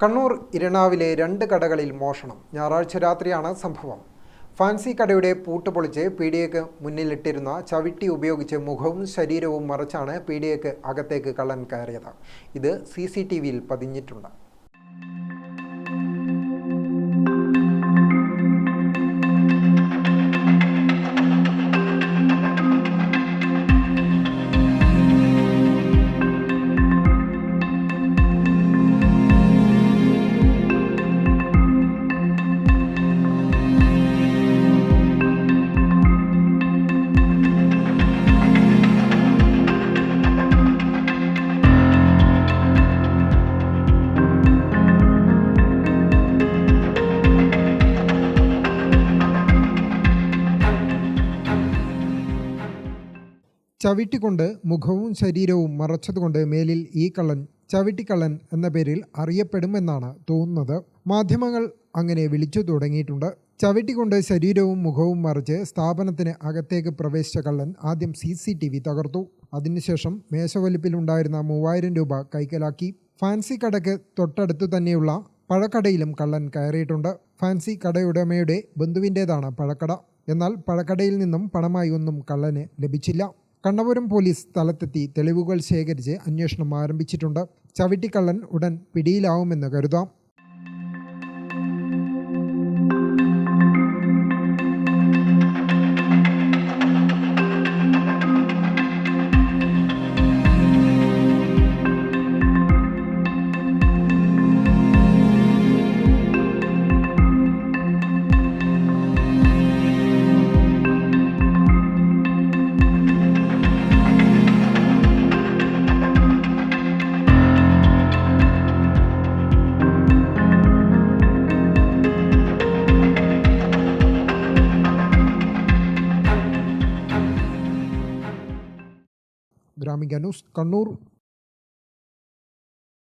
കണ്ണൂർ ഇരണാവിലെ 2 കടകളിൽ മോഷണം. ഞായറാഴ്ച രാത്രിയാണ് സംഭവം. ഫാൻസി കടയുടെ പൂട്ട് പൊളിച്ച് പീടികയ്ക്ക് മുന്നിലിട്ടിരുന്ന ചവിട്ടി ഉപയോഗിച്ച് മുഖവും ശരീരവും മറച്ചാണ് പീടികയ്ക്ക് അകത്തേക്ക് കള്ളൻ കയറിയത്. ഇത് CCTVയിൽ പതിഞ്ഞിട്ടുണ്ട്. ചവിട്ടിക്കൊണ്ട് മുഖവും ശരീരവും മറച്ചതുകൊണ്ട് മേലിൽ ഈ കള്ളൻ ചവിട്ടിക്കള്ളൻ എന്ന പേരിൽ അറിയപ്പെടുമെന്നാണ് തോന്നുന്നത്. മാധ്യമങ്ങൾ അങ്ങനെ വിളിച്ചു തുടങ്ങിയിട്ടുണ്ട്. ചവിട്ടിക്കൊണ്ട് ശരീരവും മുഖവും മറച്ച് സ്ഥാപനത്തിന് അകത്തേക്ക് പ്രവേശിച്ച കള്ളൻ ആദ്യം CCTV തകർത്തു. അതിനുശേഷം മേശവലിപ്പിലുണ്ടായിരുന്ന 3000 രൂപ കൈക്കലാക്കി. ഫാൻസി കടയ്ക്ക് തൊട്ടടുത്തു തന്നെയുള്ള പഴക്കടയിലും കള്ളൻ കയറിയിട്ടുണ്ട്. ഫാൻസി കടയുടമയുടെ ബന്ധുവിൻ്റേതാണ് പഴക്കട. എന്നാൽ പഴക്കടയിൽ നിന്നും പണമായി ഒന്നും കള്ളന് ലഭിച്ചില്ല. കണ്ണപുരം പോലീസ് സ്ഥലത്തെത്തി തെളിവുകൾ ശേഖരിച്ച് അന്വേഷണം ആരംഭിച്ചിട്ടുണ്ട്. ചവിട്ടിക്കള്ളൻ ഉടൻ പിടിയിലാവുമെന്ന് കരുതാം. ഗ്രാമിക ന്യൂസ്, കണ്ണൂർ.